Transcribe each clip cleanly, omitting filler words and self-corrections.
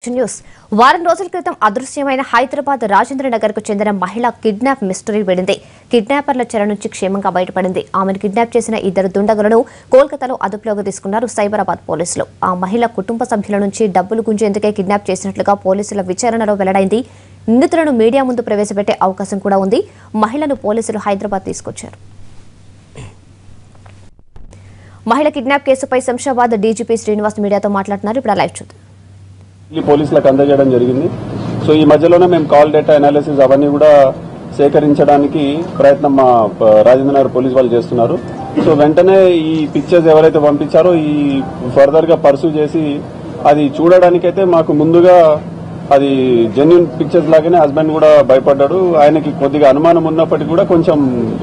News వారం రోజుల క్రితం అదృశ్యమైన హైదరాబాద్ రాజేంద్రనగర్ కు చెందిన మహిళ కిడ్నాప్ మిస్టరీ వెళ్లింది. కిడ్నాపర్ల చెర నుంచి క్షేమంగా బయటపడింది. ఆమెను కిడ్నాప్ చేసిన ఇద్దరు దుండగులను కోల్కతాలో అదుపులోకి తీసుకున్నారు సైబరాబాద్ పోలీసులు. ఆ మహిళ కుటుంబ సభ్యుల నుంచి డబ్బులు గుంజేందుకే కిడ్నాప్ చేసినట్లుగా పోలీసుల విచారణలో వెల్లడైంది. నిందితులను మీడియా ముందు ప్రవేశపెట్టే అవకాశం కూడా ఉంది. మహిళను పోలీసులు హైదరాబాద్ తీసుకొచ్చారు. మహిళ కిడ్నాప్ కేసుపై శంషాబాద్ డీజీపీ శ్రీనివాస్ మీడియాతో మాట్లాడుతున్నారు. ఇప్పుడు లైవ్ చూద్దాం. పోలీసులకు అందజేయడం జరిగింది. సో ఈ మధ్యలోనే మేము కాల్ డేటా అనాలిసిస్ అవన్నీ కూడా సేకరించడానికి ప్రయత్నం మా రాజేంద్రనగర్ పోలీసు వాళ్ళు చేస్తున్నారు. సో వెంటనే ఈ పిక్చర్స్ ఎవరైతే పంపించారో ఈ ఫర్దర్ గా పర్సూ చేసి అది చూడడానికైతే మాకు ముందుగా అది జెన్యూన్ పిక్చర్స్ లాగానే హస్బెండ్ కూడా భయపడ్డాడు. ఆయనకి కొద్దిగా అనుమానం ఉన్నప్పటికీ కూడా కొంచెం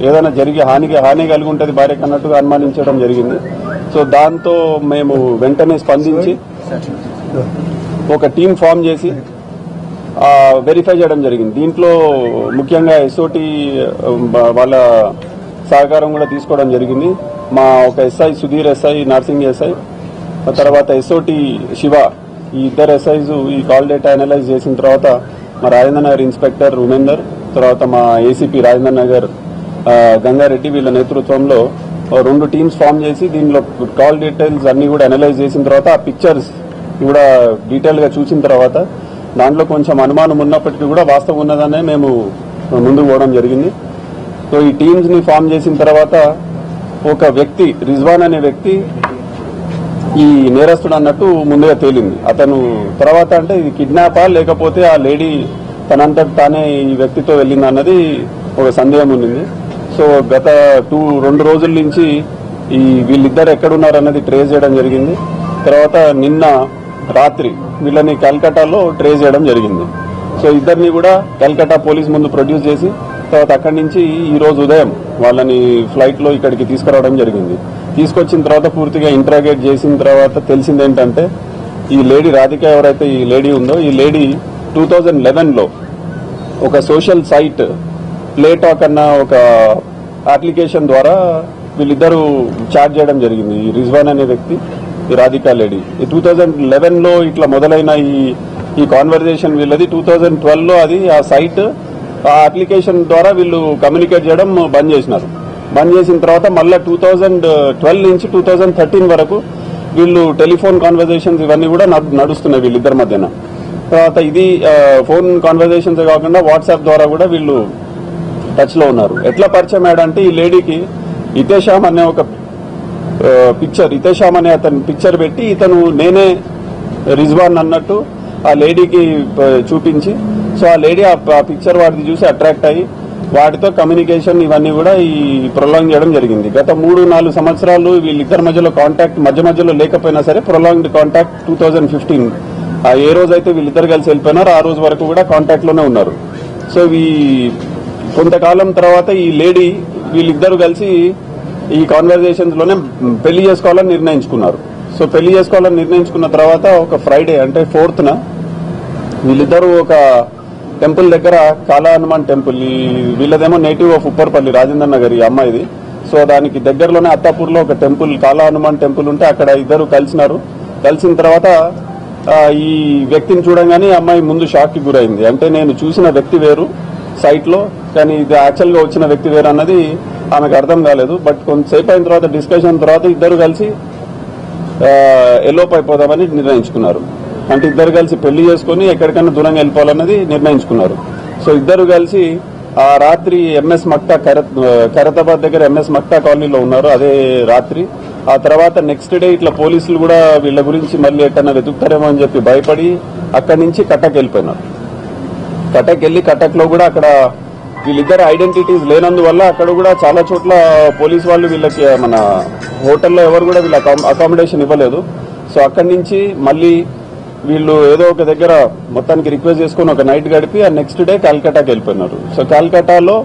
ఏదైనా జరిగి హాని కలిగి ఉంటుంది భార్యకు అన్నట్టుగా అనుమానించడం జరిగింది. సో దాంతో మేము వెంటనే స్పందించి ఒక టీం ఫామ్ చేసి వెరిఫై చేయడం జరిగింది. దీంట్లో ముఖ్యంగా ఎస్ఓటీ వాళ్ళ సహకారం కూడా తీసుకోవడం జరిగింది. మా ఒక SI Sudheer SI, nursing SI, తర్వాత ఎస్ఓటీ శివ, ఈ ఇద్దరు ఎస్ఐస్ ఈ కాల్ డేటా అనలైజ్ చేసిన తర్వాత మా రాజేంద్రనగర్ ఇన్స్పెక్టర్ ఉమేందర్, తర్వాత మా ఏసీపీ రాజేంద్రనగర్ గంగారెడ్డి వీళ్ళ నేతృత్వంలో 2 టీమ్స్ ఫామ్ చేసి దీనిలో కాల్ డీటెయిల్స్ అన్ని కూడా అనలైజ్ చేసిన తర్వాత ఆ పిక్చర్స్ కూడా డీటెయిల్ గా చూసిన తర్వాత దాంట్లో కొంచెం అనుమానం ఉన్నప్పటికీ కూడా వాస్తవం ఉన్నదనే మేము ముందుకు పోవడం జరిగింది. సో ఈ టీమ్స్ ని ఫామ్ చేసిన తర్వాత ఒక వ్యక్తి రిజ్వాన్ అనే వ్యక్తి ఈ నేరస్తుడు అన్నట్టు ముందుగా తేలింది. అతను తర్వాత అంటే ఇది కిడ్నాపా లేకపోతే ఆ లేడీ తనంతట తానే ఈ వ్యక్తితో వెళ్ళింది అన్నది ఒక సందేహం ఉంది. సో గత 2 రోజుల నుంచి ఈ వీళ్ళిద్దరు ఎక్కడున్నారన్నది ట్రేస్ చేయడం జరిగింది. తర్వాత నిన్న రాత్రి వీళ్ళని కల్కటాలో ట్రేస్ చేయడం జరిగింది. సో ఇద్దరిని కూడా కల్కటా పోలీస్ ముందు ప్రొడ్యూస్ చేసి తర్వాత అక్కడి నుంచి ఈ రోజు ఉదయం వాళ్ళని ఫ్లైట్ లో ఇక్కడికి తీసుకురావడం జరిగింది. తీసుకొచ్చిన తర్వాత పూర్తిగా ఇంట్రాగేట్ చేసిన తర్వాత తెలిసింది ఏంటంటే ఈ లేడీ రాధిక ఎవరైతే ఈ లేడీ ఉందో ఈ లేడీ 2011లో ఒక సోషల్ సైట్ ప్లే టాక్ అన్న ఒక అప్లికేషన్ ద్వారా వీళ్ళిద్దరూ చాట్ చేయడం జరిగింది. ఈ రిజ్వాన్ అనే వ్యక్తి, ఈ రాధికా లేడీ. ఈ 2011లో ఇట్లా మొదలైన ఈ కాన్వర్జేషన్ వీళ్ళది 2012లో అది ఆ సైట్ ఆ అప్లికేషన్ ద్వారా వీళ్ళు కమ్యూనికేట్ చేయడం బంద్ చేసినారు. బంద్ చేసిన తర్వాత మళ్ళీ 2012 నుంచి 2013 వరకు వీళ్ళు టెలిఫోన్ కాన్వర్జేషన్స్ ఇవన్నీ కూడా నడుస్తున్నాయి వీళ్ళిద్దరి మధ్యన. తర్వాత ఇది ఫోన్ కాన్వర్జేషన్స్ కాకుండా వాట్సాప్ ద్వారా కూడా వీళ్ళు టచ్ లో ఉన్నారు. ఎట్లా పరిచయం అయ్యాడంటే ఈ లేడీకి ఇతేషామ్ అనే ఒక పిక్చర్, ఇతేషామ్ అనే అతను పిక్చర్ పెట్టి ఇతను నేనే రిజ్వాన్ అన్నట్టు ఆ లేడీకి చూపించి సో ఆ లేడీ ఆ పిక్చర్ వాడిది చూసి అట్రాక్ట్ అయ్యి వాటితో కమ్యూనికేషన్ ఇవన్నీ కూడా ఈ ప్రొలాంగ్ చేయడం జరిగింది. గత 3-4 సంవత్సరాలు వీళ్ళిద్దరి మధ్యలో కాంటాక్ట్ మధ్యలో లేకపోయినా సరే ప్రొలాంగ్డ్ కాంటాక్ట్ 2015 ఏ రోజైతే వీళ్ళిద్దరు కలిసి వెళ్ళిపోయినారో ఆ రోజు వరకు కూడా కాంటాక్ట్ లోనే ఉన్నారు. సో కొంతకాలం తర్వాత ఈ లేడీ వీళ్ళిద్దరు కలిసి ఈ కాన్వర్జేషన్స్ లోనే పెళ్లి చేసుకోవాలని నిర్ణయించుకున్నారు. సో పెళ్లి చేసుకోవాలని నిర్ణయించుకున్న తర్వాత ఒక ఫ్రైడే అంటే 4th వీళ్ళిద్దరూ ఒక టెంపుల్ దగ్గర కాలా హనుమాన్ టెంపుల్, వీళ్ళదేమో నేటివ్ ఆఫ్ ఉప్పర్పల్లి రాజేంద్ర నగర్ ఈ అమ్మాయిది. సో దానికి దగ్గరలోనే అత్తాపూర్లో ఒక టెంపుల్ కాలా హనుమాన్ టెంపుల్ ఉంటే అక్కడ ఇద్దరు కలిసినారు. కలిసిన తర్వాత ఈ వ్యక్తిని చూడంగానే అమ్మాయి ముందు షాక్ కి గురైంది. అంటే నేను చూసిన వ్యక్తి వేరు సైట్ లో, కానీ ఇది యాక్చువల్ గా వచ్చిన వ్యక్తి వేరు అన్నది ఆమెకు అర్థం కాలేదు. బట్ కొంతసేపు అయిన తర్వాత డిస్కషన్ తర్వాత ఇద్దరు కలిసి ఎలోప్ అయిపోదామని నిర్ణయించుకున్నారు. అంటే ఇద్దరు కలిసి పెళ్లి చేసుకుని ఎక్కడికైనా దూరంగా వెళ్ళిపోవాలన్నది నిర్ణయించుకున్నారు. సో ఇద్దరు కలిసి ఆ రాత్రి ఎంఎస్ మక్తా ఖైరతాబాద్ దగ్గర ఎంఎస్ మక్తా కాలనీలో ఉన్నారు అదే రాత్రి. ఆ తర్వాత నెక్స్ట్ డే ఇట్లా పోలీసులు కూడా వీళ్ళ గురించి మళ్ళీ ఎక్కడన్నా వెతుకుతారేమో అని చెప్పి భయపడి అక్కడి నుంచి కటక్ వెళ్ళిపోయినారు. కటక్ వెళ్ళి కటక్ లో కూడా అక్కడ వీళ్ళిద్దరు ఐడెంటిటీస్ లేనందువల్ల అక్కడ కూడా చాలా చోట్ల పోలీసు వాళ్ళు వీళ్ళకి మన హోటల్లో ఎవరు కూడా వీళ్ళ అకామిడేషన్ ఇవ్వలేదు. సో అక్కడి నుంచి మళ్ళీ వీళ్ళు ఏదో ఒక దగ్గర మొత్తానికి రిక్వెస్ట్ చేసుకుని ఒక నైట్ గడిపి ఆ నెక్స్ట్ డే కల్కటాకి వెళ్ళిపోయినారు. సో కల్కటాలో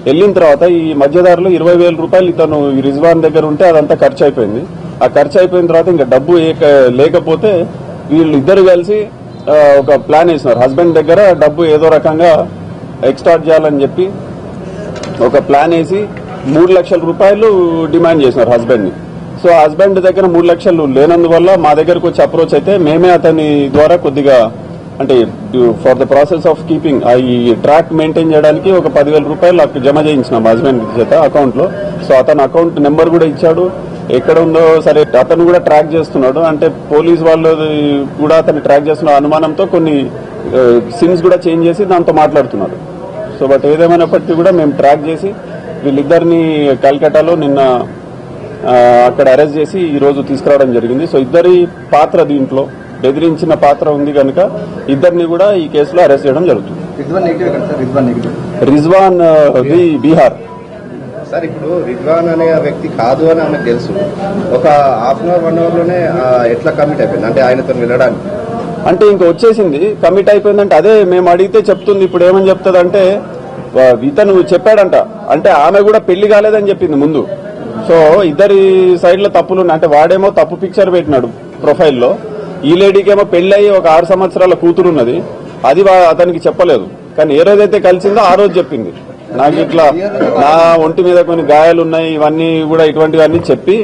వెళ్ళిన తర్వాత ఈ మధ్యదారులు 20,000 రూపాయలు ఇతను ఈ రిజ్వాన్ దగ్గర ఉంటే అదంతా ఖర్చు అయిపోయింది. ఆ ఖర్చు అయిపోయిన తర్వాత ఇంకా డబ్బు లేకపోతే వీళ్ళు ఇద్దరు కలిసి ఒక ప్లాన్ వేసినారు. హస్బెండ్ దగ్గర డబ్బు ఏదో రకంగా ఎక్స్టార్ట్ చేయాలని చెప్పి ఒక ప్లాన్ వేసి 3 లక్షల రూపాయలు డిమాండ్ చేసినారు హస్బెండ్ ని. సో హస్బెండ్ దగ్గర 3 లక్షలు లేనందువల్ల మా దగ్గరకు వచ్చి అప్రోచ్ అయితే మేమే అతని ద్వారా కొద్దిగా అంటే for the process of keeping ఈ ట్రాక్ మెయింటైన్ చేయడానికి ఒక 10,000 రూపాయలు జమ చేయించిన మా హస్బెండ్ చేత అకౌంట్ లో. సో అతను అకౌంట్ నెంబర్ కూడా ఇచ్చాడు, ఎక్కడ ఉందో సరే అతను కూడా ట్రాక్ చేస్తున్నాడు. అంటే పోలీస్ వాళ్ళు కూడా అతన్ని ట్రాక్ చేస్తున్న అనుమానంతో కొన్ని సిమ్స్ కూడా చేంజ్ చేసి దాంతో మాట్లాడుతున్నారు. సో బట్ ఏదేమైనప్పటికీ కూడా మేము ట్రాక్ చేసి వీళ్ళిద్దరిని కల్కటాలో నిన్న అక్కడ అరెస్ట్ చేసి ఈ రోజు తీసుకురావడం జరిగింది. సో ఇద్దరి పాత్ర దీంట్లో బెదిరించిన పాత్ర ఉంది కనుక ఇద్దరిని కూడా ఈ కేసులో అరెస్ట్ చేయడం జరుగుతుంది. రిజ్వాన్ బీహార్ సార్. ఇప్పుడు రిజ్వాన్ అనే వ్యక్తి కాదు అని ఆమెకు తెలుసు. ఒక హాఫ్ అన్ అవర్ 1 అవర్ లోనే ఎట్లా కమిట్ అయిపోయింది అంటే ఆయనతో వెళ్ళడానికి అంటే ఇంకా వచ్చేసింది, కమిట్ అయిపోయిందంటే అదే మేము అడిగితే చెప్తుంది. ఇప్పుడు ఏమని చెప్తుంది అంటే ఇతను చెప్పాడంట, అంటే ఆమె కూడా పెళ్లి కాలేదని చెప్పింది ముందు. సో ఇద్దరి సైడ్ లో తప్పులు ఉన్నాయి. అంటే వాడేమో తప్పు పిక్చర్ పెట్టినాడు ప్రొఫైల్లో, ఈ లేడీకి ఏమో పెళ్లి అయ్యి ఒక 6 సంవత్సరాల కూతురు ఉన్నది, అది అతనికి చెప్పలేదు. కానీ ఏ రోజైతే కలిసిందో ఆ రోజు చెప్పింది, నాకు ఇట్లా నా ఒంటి మీద కొన్ని గాయాలు ఉన్నాయి, ఇవన్నీ కూడా ఇటువంటివన్నీ చెప్పి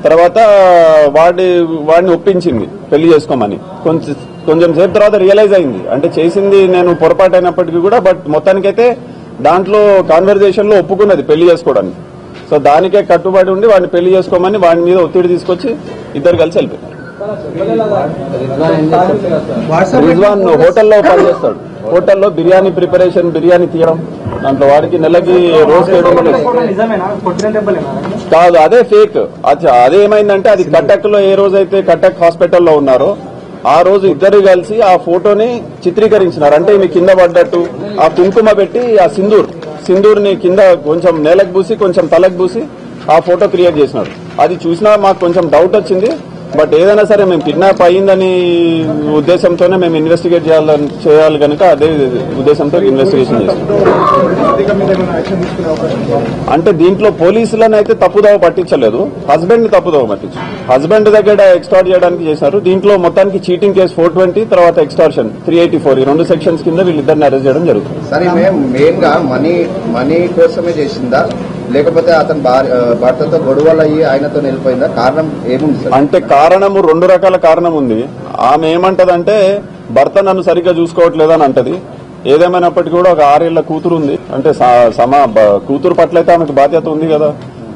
తర్వాత వాడిని ఒప్పించింది పెళ్లి చేసుకోమని. కొంచెం సేపు తర్వాత రియలైజ్ అయింది, అంటే చేసింది నేను పొరపాటు అయినప్పటికీ కూడా బట్ మొత్తానికైతే దాంట్లో కాన్వర్జేషన్ లో ఒప్పుకున్నది పెళ్లి చేసుకోవడానికి. సో దానికే కట్టుబడి ఉండి వాడిని పెళ్లి చేసుకోమని వాడి మీద ఒత్తిడి తీసుకొచ్చి ఇద్దరు కలిసి వెళ్ళిపోయారు. రిజ్వాన్ హోటల్లో పనిచేస్తాడు, హోటల్లో బిర్యానీ ప్రిపరేషన్, బిర్యానీ తీయడం, దాంట్లో వాడికి నెలకి రోజు కాదు, అదే ఫేక్. అదేమైందంటే అది కటక్ లో ఏ రోజైతే కటక్ హాస్పిటల్లో ఉన్నారో ఆ రోజు ఇద్దరు కలిసి ఆ ఫోటోని చిత్రీకరించినారు. అంటే ఈమె కింద పడ్డట్టు ఆ కుంకుమ పెట్టి ఆ సింధూర్ని కింద కొంచెం నేలకు పూసి కొంచెం తలకు పూసి ఆ ఫోటో క్రియేట్ చేసినారు. అది చూసినా మాకు కొంచెం డౌట్ వచ్చింది. బట్ ఏదైనా సరే మేము కిడ్నాప్ అయ్యిందని ఉద్దేశంతోనే మేము ఇన్వెస్టిగేట్ చేయాలి కనుక అదే ఉద్దేశంతో ఇన్వెస్టిగేషన్ చేస్తాం. అంటే దీంట్లో పోలీసులను అయితే తప్పుదోవ పట్టించలేదు, హస్బెండ్ ని తప్పుదోవ పట్టించారు. హస్బెండ్ దగ్గర ఎక్స్టార్ట్ చేయడానికి చేశారు. దీంట్లో మొత్తానికి చీటింగ్ కేసు 420, తర్వాత ఎక్స్టార్షన్ 384, ఈ 2 సెక్షన్స్ కింద వీళ్ళిద్దరిని అరెస్ట్ చేయడం జరుగుతుంది. సరే, మెయిన్ గా మనీ కోసమే చేసిందా లేకపోతే అతను భర్తతో గొడవలు అయ్యి ఆయనతో వెళ్ళిపోయిందా? కారణం ఏముంది? అంటే కారణము 2 రకాల కారణం ఉంది. ఆమె ఏమంటదంటే భర్త నన్ను సరిగ్గా చూసుకోవట్లేదని అంటది. ఏదేమైనప్పటికీ కూడా ఒక 6 ఏళ్ల కూతురు ఉంది, అంటే కూతురు పట్ల అయితే ఆమెకు బాధ్యత ఉంది కదా,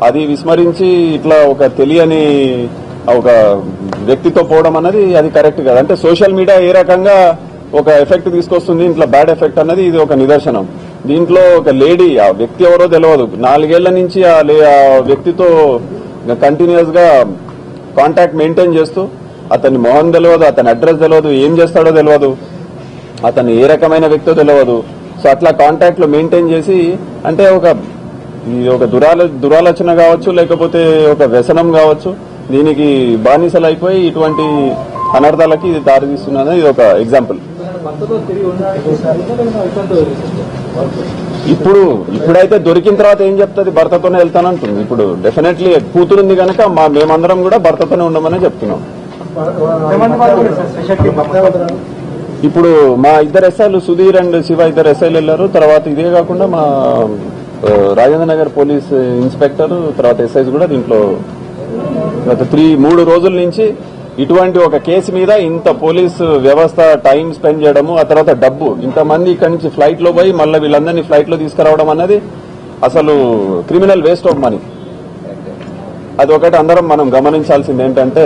అది విస్మరించి ఇట్లా ఒక తెలియని ఒక వ్యక్తితో పోవడం అన్నది అది కరెక్ట్ కదా. అంటే సోషల్ మీడియా ఏ రకంగా ఒక ఎఫెక్ట్ తీసుకొస్తుంది, ఇంట్లో బ్యాడ్ ఎఫెక్ట్ అన్నది ఇది ఒక నిదర్శనం. దీంట్లో ఒక లేడీ, ఆ వ్యక్తి ఎవరో తెలియదు, 4 ఏళ్ల నుంచి ఆ వ్యక్తితో కంటిన్యూస్ గా కాంటాక్ట్ మెయింటైన్ చేస్తూ, అతని మొహం తెలియదు, అతని అడ్రస్ తెలియదు, ఏం చేస్తాడో తెలియదు, అతను ఏ రకమైన వ్యక్తో తెలియదు. సో అట్లా కాంటాక్ట్ లో మెయింటైన్ చేసి, అంటే ఒక దురాలోచన కావచ్చు, లేకపోతే ఒక వ్యసనం కావచ్చు, దీనికి బానిసలు అయిపోయి ఇటువంటి అనర్థాలకి ఇది దారితీస్తున్నది. ఇది ఒక ఎగ్జాంపుల్. ఇప్పుడైతే దొరికిన తర్వాత ఏం చెప్తుంది, భర్తతోనే వెళ్తానంటుంది. ఇప్పుడు డెఫినెట్లీ కూతురుంది కనుక మేమందరం కూడా భర్తతోనే ఉండమని చెప్తున్నాం. ఇప్పుడు మా 2 ఎస్ఐలు సుధీర్ అండ్ శివ 2 ఎస్ఐలు వెళ్లారు. తర్వాత ఇదే కాకుండా మా రాజేంద్ర నగర్ పోలీస్ ఇన్స్పెక్టర్, తర్వాత ఎస్ఐస్ కూడా దీంట్లో గత 3 రోజుల నుంచి ఇటువంటి ఒక కేసు మీద ఇంత పోలీసు వ్యవస్థ టైం స్పెండ్ చేయడము, ఆ తర్వాత డబ్బు, ఇంతమంది ఇక్కడి నుంచి ఫ్లైట్ లో పోయి మళ్ళీ వీళ్ళందరినీ ఫ్లైట్ లో తీసుకురావడం అన్నది అసలు క్రిమినల్ వేస్ట్ ఆఫ్ మనీ. అది ఒకటి అందరం మనం గమనించాల్సింది ఏంటంటే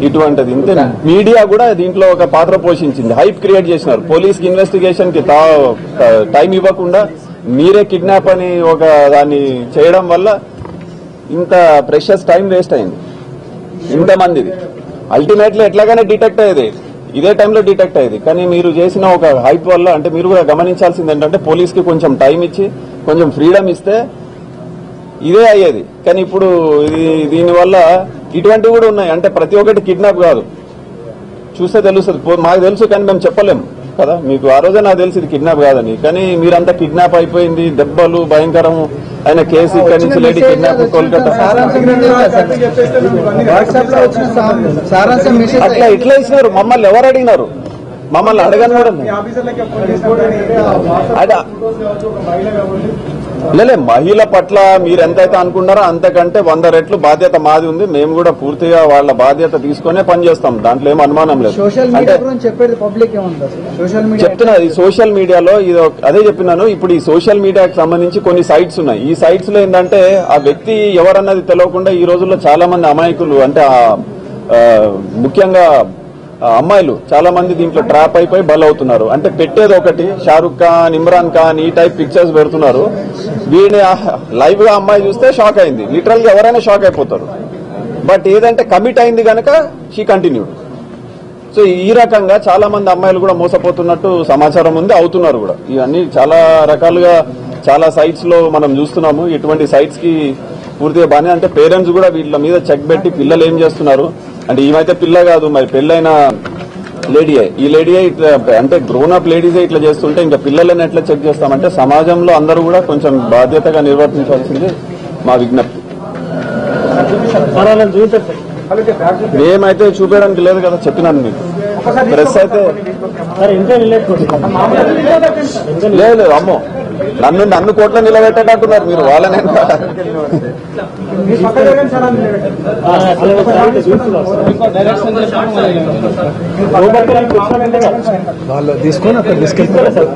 ఇటువంటిది ఇంతే. మీడియా కూడా దీంట్లో ఒక పాత్ర పోషించింది, హైప్ క్రియేట్ చేసినారు. పోలీస్ కి ఇన్వెస్టిగేషన్ కి టైం ఇవ్వకుండా మీరే కిడ్నాప్ అని ఒక దాన్ని చేయడం వల్ల ఇంత ప్రెషస్ టైం వేస్ట్ అయింది ఇంతమందిది. అల్టిమేట్లీ ఎట్లాగానే డిటెక్ట్ అయ్యేది, ఇదే టైంలో డిటెక్ట్ అయ్యేది. కానీ మీరు చేసిన ఒక హైప్ వల్ల, అంటే మీరు కూడా గమనించాల్సింది ఏంటంటే పోలీస్ కి కొంచెం టైం ఇచ్చి కొంచెం ఫ్రీడమ్ ఇస్తే ఇదే అయ్యేది. కానీ ఇప్పుడు దీనివల్ల ఇటువంటివి కూడా ఉన్నాయి. అంటే ప్రతి ఒక్కటి కిడ్నాప్ కాదు, చూస్తే తెలుస్తుంది, మాకు తెలుసు కానీ మేము చెప్పలేము కదా. మీకు ఆ రోజే నాకు తెలిసి ఇది కిడ్నాప్ కాదని, కానీ మీరంతా కిడ్నాప్ అయిపోయింది, దెబ్బలు భయంకరం ఆయన కేసు, ఇక్కడి నుంచి లేడీ కిడ్నాప్ కోల్కతా, అట్లా ఇట్లా ఇచ్చినారు. మమ్మల్ని ఎవరు అడిగినారు? మమ్మల్ని అడగని కూడా లేలే, మహిళ పట్ల మీరు ఎంతైతే అనుకున్నారో అంతకంటే 100 రెట్లు బాధ్యత మాది ఉంది. మేము కూడా పూర్తిగా వాళ్ళ బాధ్యత తీసుకునే పనిచేస్తాం, దాంట్లో ఏం అనుమానం లేదు. అంటే చెప్తున్నా, ఈ సోషల్ మీడియాలో ఇది అదే చెప్పినాను. ఇప్పుడు ఈ సోషల్ మీడియాకి సంబంధించి కొన్ని సైట్స్ ఉన్నాయి. ఈ సైట్స్ లో ఏంటంటే ఆ వ్యక్తి ఎవరన్నది తెలియకుండా ఈ రోజుల్లో చాలా మంది అమాయకులు, అంటే ముఖ్యంగా అమ్మాయిలు చాలా మంది దీంట్లో ట్రాప్ అయిపోయి బలవుతున్నారు. అంటే పెట్టేది ఒకటి, షారుఖ్ ఖాన్, ఇమ్రాన్ ఖాన్ ఈ టైప్ పిక్చర్స్ పెడుతున్నారు. వీడిని లైవ్ గా అమ్మాయి చూస్తే షాక్ అయింది. లిటరల్ గా ఎవరైనా షాక్ అయిపోతారు. బట్ ఏదంటే కమిట్ అయింది కనుక షీ కంటిన్యూడ్. సో ఈ రకంగా చాలా మంది అమ్మాయిలు కూడా మోసపోతున్నట్టు సమాచారం ఉంది, అవుతున్నారు కూడా. ఇవన్నీ చాలా రకాలుగా చాలా సైట్స్ లో మనం చూస్తున్నాము. ఇటువంటి సైట్స్ కి పూర్తిగా బాగానే, అంటే పేరెంట్స్ కూడా వీళ్ళ మీద చెక్ పెట్టి పిల్లలు ఏం చేస్తున్నారు అంటే, ఈమైతే పిల్ల కాదు మరి పెళ్ళైన లేడీయే, ఈ లేడీయే ఇట్లా, అంటే గ్రోన్ అప్ లేడీసే ఇట్లా చేస్తుంటే ఇంకా పిల్లలని ఎట్లా చెక్ చేస్తామంటే సమాజంలో అందరూ కూడా కొంచెం బాధ్యతగా నిర్వర్తించాల్సింది మా విజ్ఞప్తి. మేమైతే చూపించడానికి లేదు కదా, చెప్పినాను మీకు. ప్రెస్ అయితే లేదు, అమ్మో నన్ను కోట్ల నిలబెట్టేటట్టున్నారు మీరు. వాళ్ళనే వాళ్ళు తీసుకొని అక్కడ తీసుకెళ్తారు.